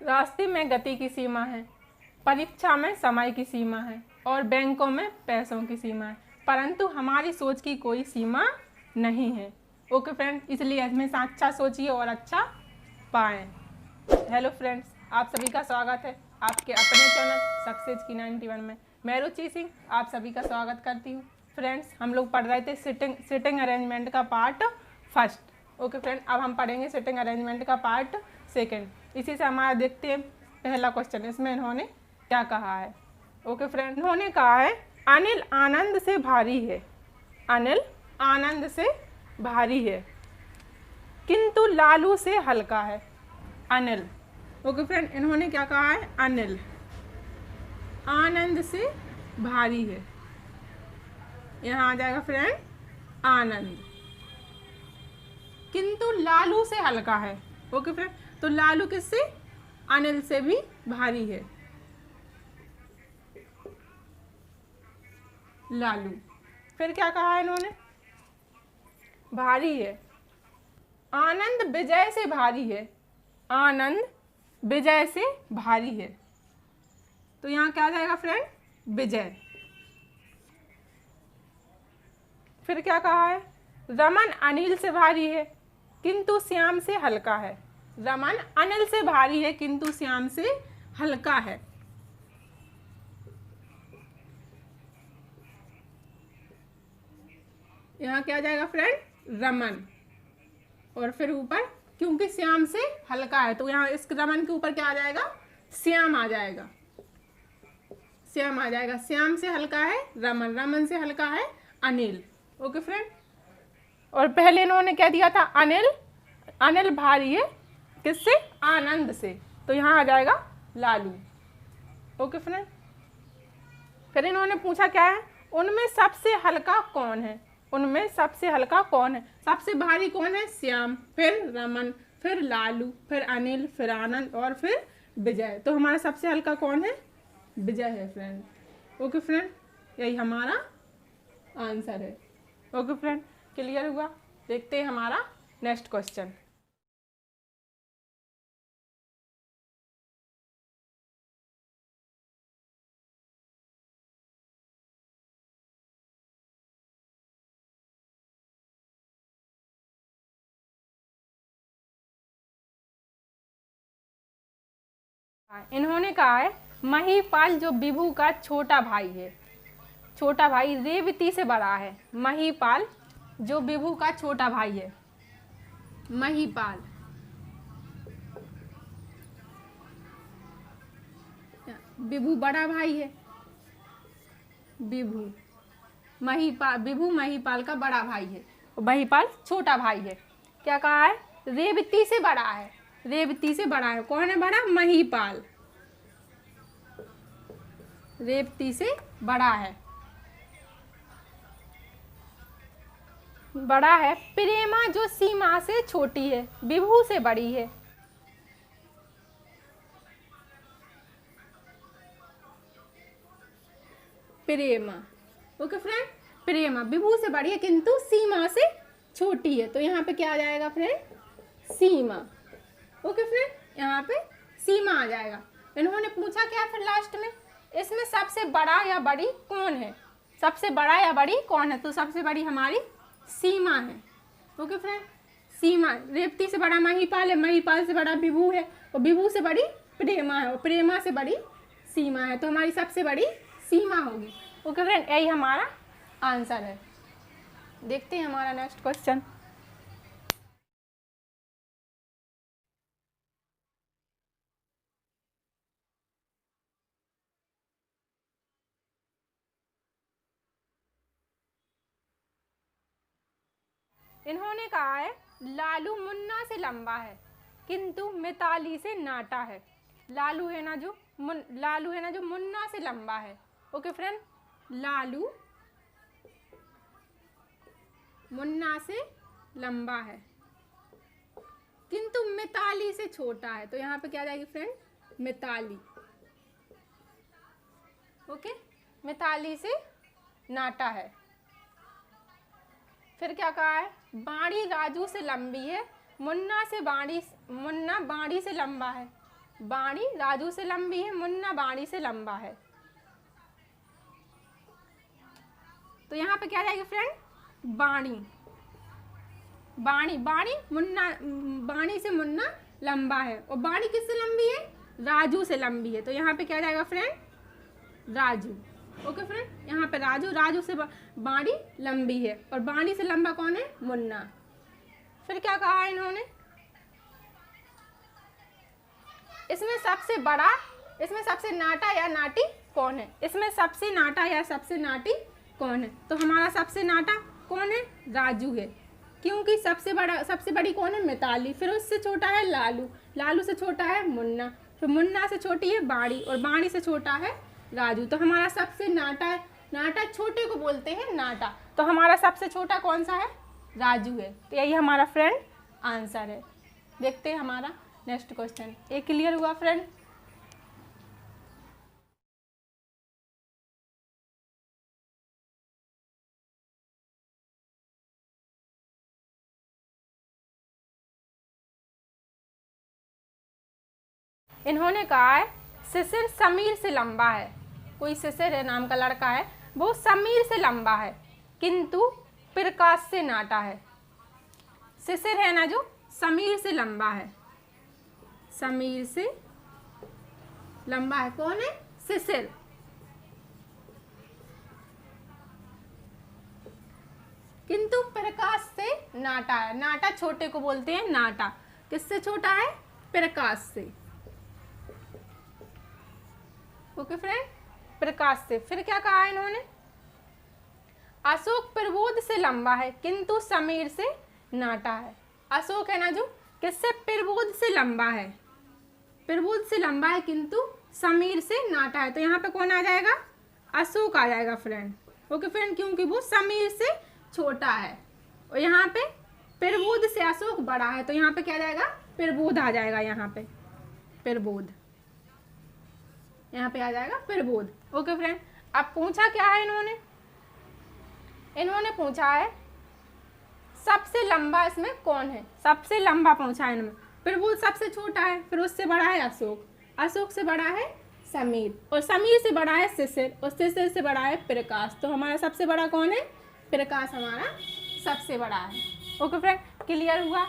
रास्ते में गति की सीमा है, परीक्षा में समय की सीमा है और बैंकों में पैसों की सीमा है, परंतु हमारी सोच की कोई सीमा नहीं है। ओके फ्रेंड, इसलिए हमेशा अच्छा सोचिए और अच्छा पाएँ। हेलो फ्रेंड्स, आप सभी का स्वागत है आपके अपने चैनल सक्सेस की 91 में। मैं रुचि सिंह आप सभी का स्वागत करती हूँ। फ्रेंड्स, हम लोग पढ़ रहे थे सिटिंग अरेंजमेंट का पार्ट फर्स्ट। ओके फ्रेंड, अब हम पढ़ेंगे सिटिंग अरेंजमेंट का पार्ट सेकेंड। इसी से हमारा देखते हैं पहला क्वेश्चन, इसमें इन्होंने क्या कहा है। ओके फ्रेंड, इन्होंने कहा है अनिल आनंद से भारी है, अनिल आनंद से भारी है किंतु लालू से हल्का है। अनिल, ओके फ्रेंड, इन्होंने क्या कहा है, अनिल आनंद से भारी है, यहाँ आ जाएगा फ्रेंड आनंद, किंतु लालू से हल्का है। ओके फ्रेंड, तो लालू किससे, अनिल से भी भारी है, लालू। फिर क्या कहा है इन्होंने, भारी है, आनंद विजय से भारी है, आनंद विजय से भारी है, तो यहाँ क्या आ जाएगा फ्रेंड, विजय। फिर क्या कहा है, रमन अनिल से भारी है किंतु श्याम से हल्का है, रमन अनिल से भारी है किंतु श्याम से हल्का है। यहाँ क्या आ जाएगा फ्रेंड, रमन, और फिर ऊपर क्योंकि श्याम से हल्का है तो यहाँ इस रमन के ऊपर क्या आ जाएगा, श्याम आ जाएगा, श्याम आ जाएगा। श्याम से हल्का है रमन, रमन से हल्का है अनिल। ओके फ्रेंड, और पहले इन्होंने क्या दिया था, अनिल, अनिल भारी है किससे, आनंद से, तो यहाँ आ जाएगा लालू। ओके फ्रेंड, फिर इन्होंने पूछा क्या है, उनमें सबसे हल्का कौन है, उनमें सबसे हल्का कौन है, सबसे भारी कौन है, श्याम, फिर रमन, फिर लालू, फिर अनिल, फिर आनंद और फिर विजय, तो हमारा सबसे हल्का कौन है, विजय है फ्रेंड। ओके फ्रेंड, यही हमारा आंसर है। ओके फ्रेंड, क्लियर हुआ। देखते हैं हमारा नेक्स्ट क्वेश्चन। इन्होंने कहा है महीपाल जो विभू का छोटा भाई है, छोटा भाई रेवती से बड़ा है, महीपाल जो विभू का छोटा भाई है, महीपाल, विभू बड़ा भाई है, विभू महीपाल, विभू महीपाल का बड़ा भाई है, महीपाल छोटा भाई है। क्या कहा है, रेवती से बड़ा है, रेवती से बड़ा है, कौन है बड़ा, महीपाल, रेवती से बड़ा है, बड़ा है। प्रेमा जो सीमा से छोटी है, विभू से बड़ी है, प्रेमा। ओके फ्रेंड, प्रेमा विभू से बड़ी है किंतु सीमा से छोटी है, तो यहाँ पे क्या आ जाएगा फ्रेंड, सीमा। ओके फ्रेंड, यहाँ पे सीमा आ जाएगा। इन्होंने पूछा क्या फिर लास्ट में, इसमें सबसे बड़ा या बड़ी कौन है, सबसे बड़ा या बड़ी कौन है, तो सबसे बड़ी हमारी सीमा है। ओके फ्रेंड, सीमा, रेवती से बड़ा महीपाल है, महीपाल से बड़ा विभू है और विभू से बड़ी प्रेमा है और प्रेमा से बड़ी सीमा है, तो हमारी सबसे बड़ी सीमा होगी। ओके फ्रेंड, यही हमारा आंसर है। देखते हैं हमारा नेक्स्ट क्वेश्चन। इन्होंने कहा है लालू मुन्ना से लंबा है किंतु मिताली से नाटा है, लालू है ना जो लालू है ना जो मुन्ना से लंबा है। ओके फ्रेंड, लालू मुन्ना से लंबा है किंतु मिताली से छोटा है, तो यहाँ पे क्या आ जाएगी फ्रेंड, मिताली। ओके, मिताली से नाटा है। फिर क्या कहा है, बाड़ी राजू से लंबी है, मुन्ना बाड़ी से लंबा है, बाणी राजू से लंबी है, मुन्ना बाणी से लंबा है। तो यहाँ पे क्या जाएगी फ्रेंड, बाणी, बाणी, बाणी मुन्ना, बाणी से मुन्ना लंबा है, और बाणी किससे लंबी है, राजू से लंबी है। तो यहाँ पे क्या जाएगा फ्रेंड, राजू। ओके फ्रेंड, यहाँ पे राजू, राजू से बाणी लंबी है, और बाणी से लंबा कौन है, मुन्ना। फिर क्या कहा इन्होंने, इसमें सबसे बड़ा, इसमें सबसे नाटा या नाटी कौन है, इसमें सबसे नाटा या सबसे नाटी कौन है। तो हमारा सबसे नाटा कौन है, राजू है, क्योंकि सबसे बड़ी कौन है, मिताली। फिर उससे छोटा है लालू, लालू से छोटा है मुन्ना, फिर मुन्ना से छोटी है बाणी, और बाणी से छोटा है राजू। तो हमारा सबसे नाटा है, नाटा छोटे को बोलते हैं नाटा, तो हमारा सबसे छोटा कौन सा है, राजू है। तो यही हमारा फ्रेंड आंसर है। देखते हैं हमारा नेक्स्ट क्वेश्चन। ये क्लियर हुआ फ्रेंड। इन्होंने कहा है शिशिर समीर से लंबा है, कोई शिशिर है नाम का लड़का है, वो समीर से लंबा है किंतु प्रकाश से नाटा है। शिशिर है ना जो समीर से लंबा है, समीर से लंबा है, कौन है, शिशिर। किंतु प्रकाश से नाटा है, नाटा छोटे को बोलते हैं नाटा, किससे छोटा है, प्रकाश से। ओके फ्रेंड, प्रकाश से। फिर क्या कहा इन्होंने, अशोक प्रबोध से लंबा है किंतु समीर से नाटा है। अशोक है ना जो किससे, प्रबोध से लंबा है, प्रबोध से लंबा है किंतु समीर से नाटा है। तो यहाँ पे कौन आ जाएगा, अशोक आ जाएगा फ्रेंड। ओके फ्रेंड, क्योंकि वो समीर से छोटा है, और यहाँ पे प्रबोध से अशोक बड़ा है, तो यहाँ पे क्या जाएगा, प्रबोध आ जाएगा। यहाँ पे प्रबोध, यहाँ पे आ जाएगा प्रबोध। ओके फ्रेंड, अब पूछा क्या है इन्होंने, इन्होंने पूछा है सबसे लंबा इसमें कौन है, सबसे लंबा पूछा है इन्होंने। प्रबोध सबसे छोटा है, फिर उससे बड़ा है अशोक, अशोक से बड़ा है समीर, और समीर से बड़ा है शिशिर, और शिशिर से बड़ा है प्रकाश। तो हमारा सबसे बड़ा कौन है, प्रकाश हमारा सबसे बड़ा है। ओके फ्रेंड, क्लियर हुआ।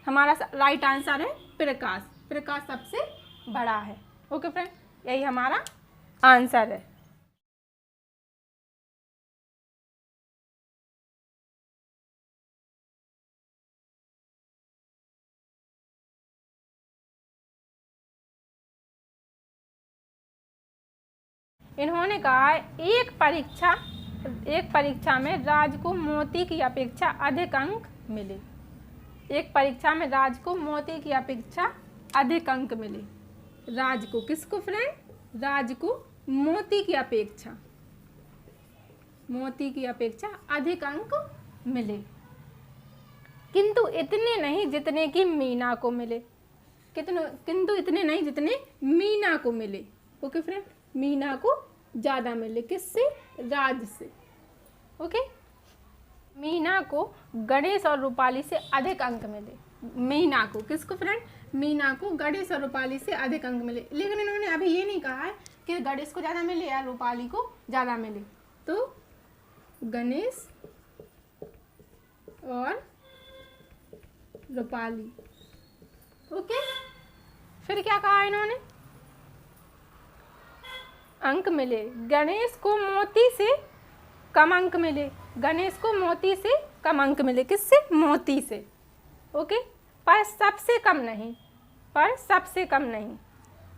हमारा राइट आंसर है प्रकाश, प्रकाश सबसे बड़ा है। ओके फ्रेंड, यही हमारा आंसर है। इन्होंने कहा है एक परीक्षा में राज को मोती की अपेक्षा अधिक अंक मिले। एक परीक्षा में राज को मोती की अपेक्षा अधिक अंक मिले। राज को, किसको फ्रेंड, राज को मोती की अपेक्षा, मोती की अपेक्षा अधिक अंक मिले, किंतु इतने नहीं जितने कि मीना को मिले। किंतु इतने नहीं जितने मीना को मिले। ओके फ्रेंड, मीना को ज्यादा मिले, किससे, राज से। ओके, मीना को गणेश और रूपाली से अधिक अंक मिले। मीना को, किसको फ्रेंड, मीना को गणेश और रूपाली से अधिक अंक मिले। लेकिन इन्होंने अभी ये नहीं कहा है कि गणेश को ज़्यादा मिले या रूपाली को ज़्यादा मिले। तो गणेश और रूपाली। ओके, फिर क्या कहा इन्होंने, अंक मिले, गणेश को मोती से कम अंक मिले, गणेश को मोती से कम अंक मिले, किससे, मोती से। ओके, पर सबसे कम नहीं, पर सबसे कम नहीं,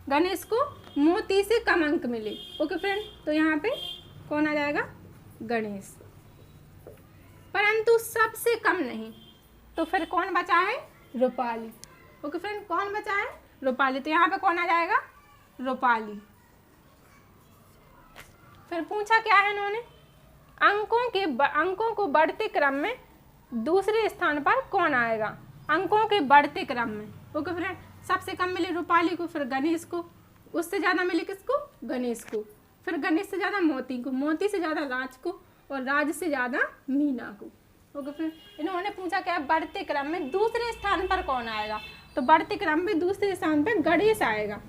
गणेश को मोती से कम अंक मिले। ओके फ्रेंड, तो यहाँ पे कौन आ जाएगा, गणेश। परंतु सबसे कम नहीं, तो फिर कौन बचा है, रूपाली। ओके फ्रेंड, कौन बचा है, रूपाली। तो यहाँ पे कौन आ जाएगा, रूपाली। फिर पूछा क्या है इन्होंने, अंकों को बढ़ते क्रम में दूसरे स्थान पर कौन आएगा। अंकों के बढ़ते क्रम में। ओके फ्रेंड, सबसे कम मिले रूपाली को, फिर गणेश को, उससे ज़्यादा मिले किसको, गणेश को, फिर गणेश से ज़्यादा मोती को, मोती से ज़्यादा राज को, और राज से ज़्यादा मीना को। ओके फ्रेंड, इन्होंने पूछा क्या, बढ़ते क्रम में दूसरे स्थान पर कौन आएगा। तो बढ़ते क्रम में दूसरे स्थान पे गणेश आएगा।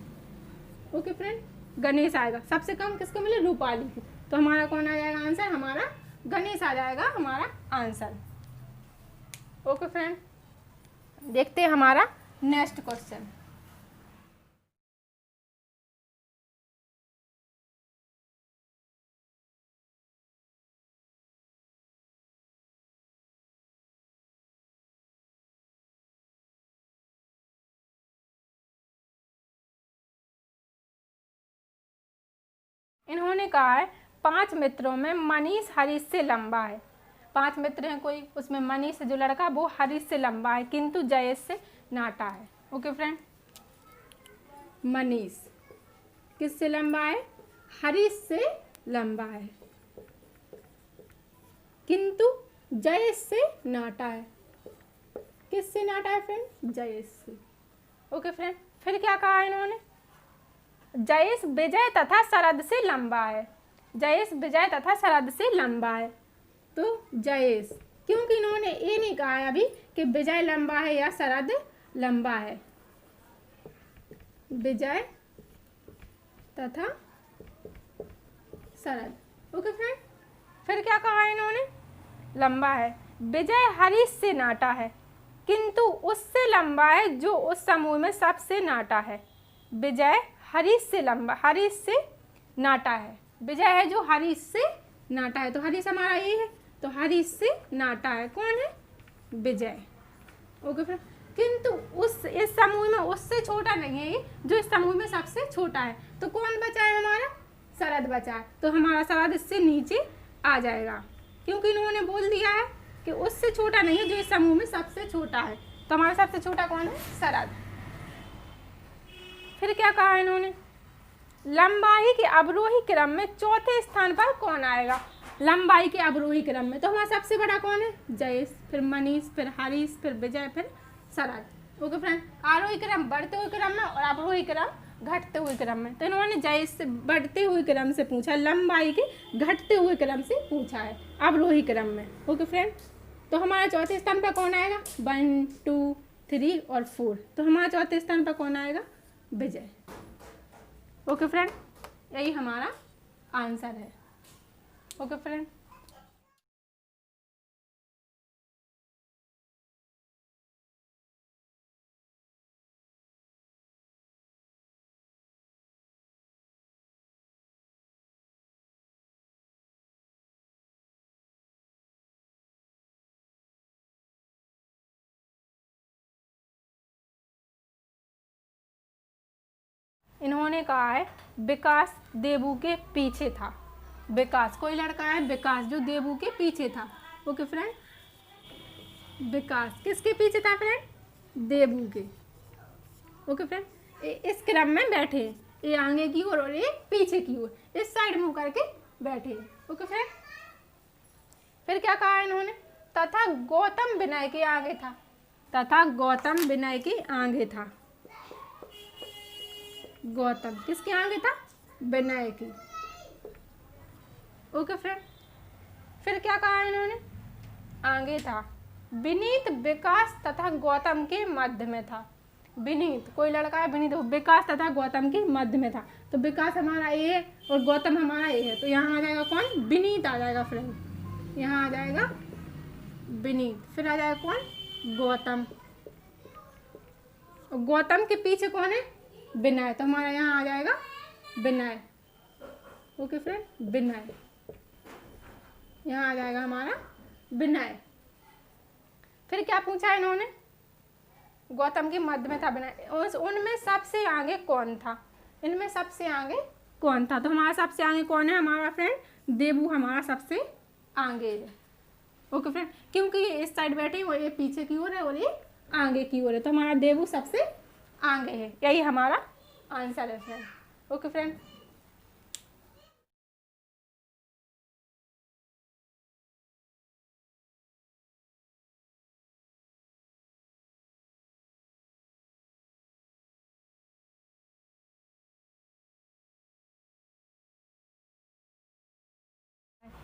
ओके फ्रेंड, गणेश आएगा। सबसे कम किसको मिले? रूपाली को। तो हमारा कौन आ जाएगा आंसर? हमारा गणेश आ जाएगा हमारा आंसर। ओके फ्रेंड, देखते हैं हमारा नेक्स्ट क्वेश्चन। इन्होंने कहा है 5 मित्रों में मनीष हरीश से लंबा है। 5 मित्र हैं कोई, उसमें मनीष जो लड़का वो हरीश से लंबा है किंतु जयेश से नाटा है। ओके फ्रेंड, मनीष किससे लंबा है? हरीश से लंबा है किंतु जयेश से नाटा है। किससे नाटा है फ्रेंड? जयेश से। ओके फ्रेंड, फिर क्या कहा इन्होंने? जयेश विजय तथा शरद से लंबा है। जयेश विजय तथा शरद से लंबा है। तो जयेश, क्योंकि इन्होंने ये नहीं कहा है अभी कि विजय लंबा है या शरद लंबा है। विजय तथा शरद। ओके फ्रेंड, फिर क्या कहा इन्होंने? लंबा है। विजय हरीश से नाटा है किंतु उससे लंबा है जो उस समूह में सबसे नाटा है। विजय हरीश से लंबा, हरीश से नाटा है। विजय है जो हरीश से नाटा है। तो हरीश हमारा ये है, तो हरीश से नाटा है। कौन है? विजय। ओके फ्रेंड, किंतु उस इस समूह में उससे छोटा नहीं है ये, जो इस समूह में सबसे छोटा है। तो कौन बचा है हमारा? शरद बचा है। तो हमारा शरद इससे नीचे आ जाएगा क्योंकि इन्होंने बोल दिया है कि उससे छोटा नहीं है जो इस समूह में सबसे छोटा है। तो हमारा सबसे छोटा कौन है? शरद। फिर क्या कहा इन्होंने? लंबाई के अवरोही क्रम में चौथे स्थान पर कौन आएगा? लंबाई के अवरोही क्रम में तो हमारा सबसे बड़ा कौन है? जयेश, फिर मनीष, फिर हरीश, फिर विजय, फिर शरद। ओके फ्रेंड, आरोही क्रम बढ़ते हुए क्रम में और अवरोही क्रम घटते हुए क्रम में। तो इन्होंने जयेश से बढ़ते हुए क्रम से पूछा, लंबाई के घटते हुए क्रम से पूछा है, अवरोही क्रम में। ओके फ्रेंड, तो हमारा चौथे स्थान पर कौन आएगा? 1, 2, 3 और 4। तो हमारा चौथे स्थान पर कौन आएगा? विजय। ओके फ्रेंड, यही हमारा आंसर है। ओके फ्रेंड, इन्होंने कहा है विकास देबू के पीछे था। विकास, कोई लड़का है विकास जो देबू के पीछे था। ओके फ्रेंड, विकास किसके पीछे था फ्रेंड? देबू के। ओके फ्रेंड, इस क्रम में बैठे, ये आगे की ओर और ये पीछे की ओर, इस साइड मुंह करके बैठे। ओके फ्रेंड, फिर क्या कहा इन्होंने? तथा गौतम विनय के आगे था। तथा गौतम विनय के आगे था। गौतम किसके आगे था? विनय की। ओके फ्रेंड, फिर क्या कहा इन्होंने? आगे था। विनीत विकास तथा गौतम के मध्य में था। विनीत, कोई लड़का है विनीत, विकास तथा गौतम के मध्य में था। तो विकास हमारा ए है और गौतम हमारा ए है। तो यहाँ आ जाएगा कौन? विनीत आ जाएगा फ्रेंड। यहाँ आ जाएगा विनीत, फिर आ जाएगा कौन? गौतम। और गौतम के पीछे कौन है? विनय। तो हमारा यहाँ आ जाएगा विनय। ओके फ्रेंड, विनय। यहाँ आ जाएगा हमारा विनय। फिर क्या पूछा इन्होंने? गौतम के मध्य में था विनय। उनमें सबसे आगे कौन था? इनमें सबसे आगे कौन था? तो हमारा सबसे आगे कौन है? हमारा फ्रेंड देबू हमारा सबसे आगे है। ओके फ्रेंड, क्योंकि ये इस साइड बैठे और ये पीछे की ओर है और ये आगे की ओर है। तो हमारा देबू सबसे आगे है। यही हमारा आंसर है फ्रेंड। ओके फ्रेंड,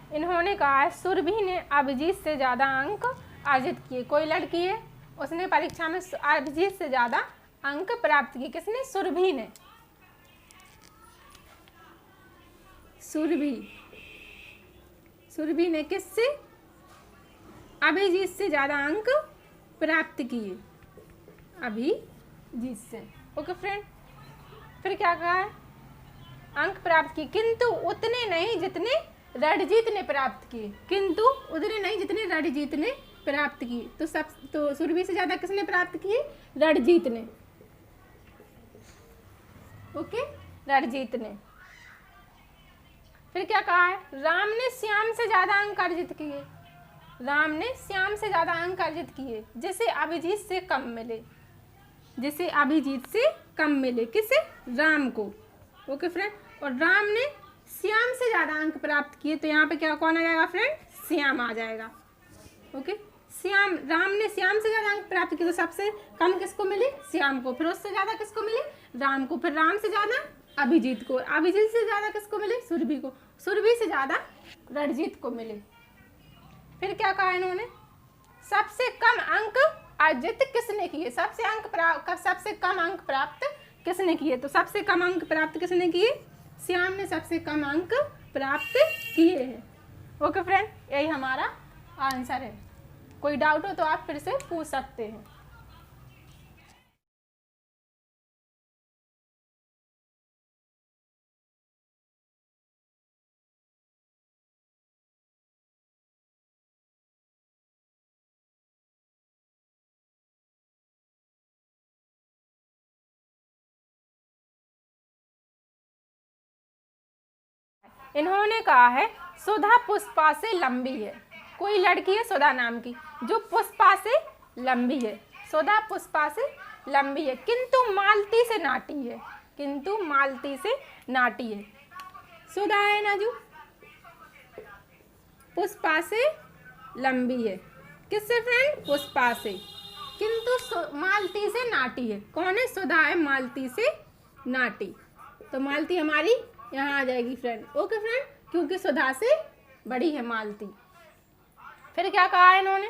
इन्होंने कहा है सुरभि ने अभिजीत से ज़्यादा अंक अर्जित किए। कोई लड़की है उसने परीक्षा में अभिजीत से ज्यादा अंक प्राप्त किए। किसने? सुरभि ने। सुरभि ने किससे? अभिजीत से ज्यादा अंक प्राप्त किए, अभिजीत से। ओके फ्रेंड, फिर क्या कहा है? अंक प्राप्त किए किंतु उतने नहीं जितने रणजीत ने प्राप्त किए, किंतु उतने नहीं जितने रणजीत ने प्राप्त किए। तो सुरभि से ज्यादा किसने प्राप्त किए? रणजीत ने। ओके, रणजीत ने। फिर क्या कहा है? राम ने श्याम से ज्यादा अंक अर्जित किए। राम ने श्याम से ज्यादा अंक अर्जित किए, जिसे अभिजीत से कम मिले। जिसे अभिजीत से कम मिले, किसे? राम को। ओके फ्रेंड, और राम ने श्याम से ज्यादा अंक प्राप्त किए, तो यहाँ पे क्या कौन आ जाएगा फ्रेंड? श्याम आ जाएगा। ओके, श्याम, राम ने श्याम से ज्यादा अंक प्राप्त किए, तो सबसे कम किसको मिले? श्याम को। फिर उससे ज्यादा किसको मिले? राम को। फिर राम से ज्यादा अभिजीत को। अभिजीत से ज्यादा किसको मिले? सुरभि को। सुरभि से ज्यादा रणजीत को मिले। फिर क्या कहा इन्होंने? सबसे कम अंक अर्जित किसने किए? सबसे कम अंक प्राप्त किसने किए? तो सबसे कम अंक प्राप्त किसने किए? श्याम ने सबसे कम अंक प्राप्त किए हैं। ओके फ्रेंड, यही हमारा आंसर है। कोई डाउट हो तो आप फिर से पूछ सकते हैं। इन्होंने कहा है सुधा पुष्पा से लंबी है। कोई लड़की है सुधा नाम की, जो पुष्पा से लंबी है। सुधा पुष्पा से लंबी है, किंतु मालती से नाटी है। किंतु मालती से नाटी है। सुधा है ना जो पुष्पा से लंबी है, किससे फ्रेंड? पुष्पा से, किंतु मालती से नाटी है। कौन है? सुधा है मालती से नाटी। तो मालती हमारी यहाँ आ जाएगी फ्रेंड। ओके फ्रेंड, क्योंकि सुधा से बड़ी है मालती। फिर क्या कहा है इन्होंने?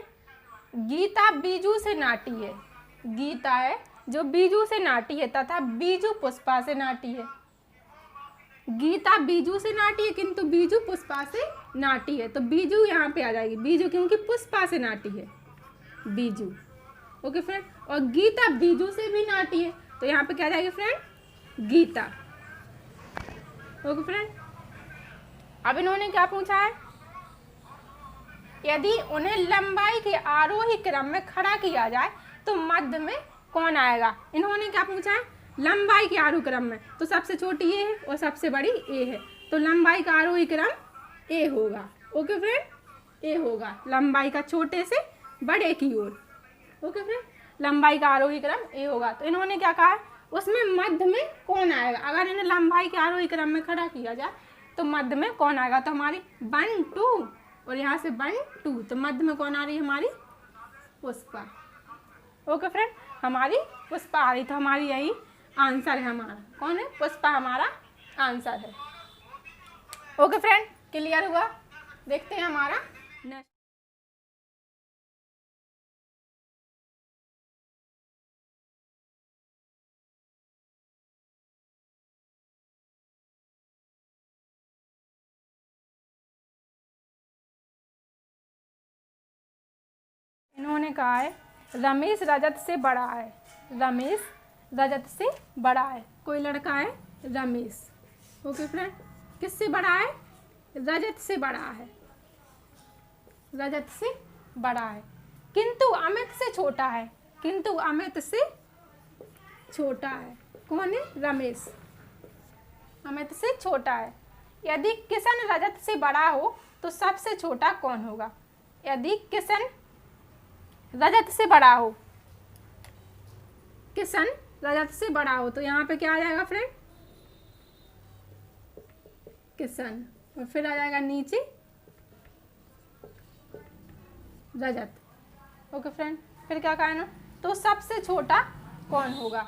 गीता बीजू से नाटी है। गीता है जो बीजू से नाटी है, तथा बीजू पुष्पा से नाटी है। गीता बीजू से नाटी है, किंतु बीजू पुष्पा से नाटी है। तो बीजू यहाँ पे आ जाएगी। बीजू क्योंकि पुष्पा से नाटी है, बीजू। ओके फ्रेंड, और गीता बीजू से भी नाटी है, तो यहाँ पे क्या जाएगी फ्रेंड? गीता। ओके फ्रेंड, अब इन्होंने क्या पूछा है? यदि उन्हें लंबाई के आरोही क्रम में खड़ा किया जाए तो मध्य में कौन आएगा? इन्होंने क्या पूछा है? लंबाई के आरोही क्रम में, तो सबसे छोटी ए है और सबसे बड़ी ए है, तो लंबाई का आरोही क्रम ए होगा। ओके फ्रेंड, ए होगा लंबाई का छोटे से बड़े की ओर। ओके फ्रेंड, लंबाई का आरोही क्रम ए होगा। तो इन्होंने क्या कहा है? उसमें मध्य में कौन आएगा? अगर इन्हें लंबाई के आरोही क्रम में खड़ा किया जाए तो मध्य में कौन आएगा? तो हमारी 1 2 और यहाँ से 1 2, तो मध्य में कौन आ रही है? हमारी पुष्पा। ओके फ्रेंड, हमारी पुष्पा आ रही, तो हमारी यही आंसर है हमारा। कौन है? पुष्पा हमारा आंसर है। ओके फ्रेंड, क्लियर हुआ? देखते हैं हमारा नेक्स्ट। इन्होंने कहा है रमेश रजत से बड़ा है। रमेश रजत से बड़ा है। कोई लड़का है रमेश। ओके फ्रेंड, किससे बड़ा है? रजत से बड़ा है। रजत से बड़ा है, किंतु अमित से छोटा है। किंतु अमित से छोटा है। कौन है? रमेश अमित से छोटा है। यदि किशन रजत से बड़ा हो तो सबसे छोटा कौन होगा? यदि किशन रजत से बड़ा हो, किशन रजत से बड़ा हो, तो यहाँ पे क्या आ जाएगा फ्रेंड? किशन, और फिर आ जाएगा नीचे रजत। ओके फ्रेंड, फिर क्या कहा ना? तो सबसे छोटा कौन होगा?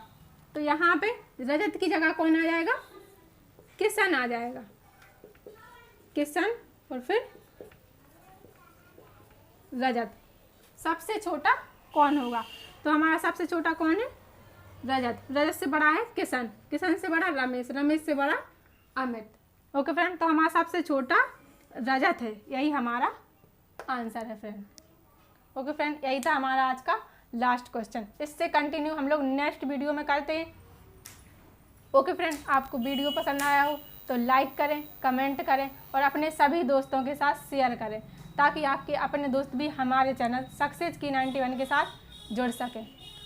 तो यहाँ पे रजत की जगह कौन आ जाएगा? किशन आ जाएगा। किशन और फिर रजत। सबसे छोटा कौन होगा? तो हमारा सबसे छोटा कौन है? रजत। रजत से बड़ा है किशन, किशन से बड़ा रमेश, रमेश से बड़ा अमित। ओके फ्रेंड, तो हमारा सबसे छोटा रजत है, यही हमारा आंसर है फ्रेंड। ओके फ्रेंड, यही था हमारा आज का लास्ट क्वेश्चन। इससे कंटिन्यू हम लोग नेक्स्ट वीडियो में करते हैं। ओके फ्रेंड, आपको वीडियो पसंद आया हो तो लाइक करें, कमेंट करें और अपने सभी दोस्तों के साथ शेयर करें, ताकि आपके अपने दोस्त भी हमारे चैनल सक्सेस की 91 के साथ जुड़ सकें।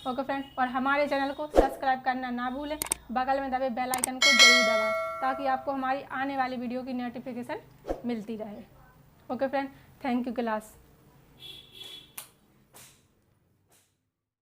ओके फ्रेंड, और हमारे चैनल को सब्सक्राइब करना ना भूलें, बगल में दबे बेल आइकन को जरूर दबाएं, ताकि आपको हमारी आने वाली वीडियो की नोटिफिकेशन मिलती रहे। Okay friend, thank you class.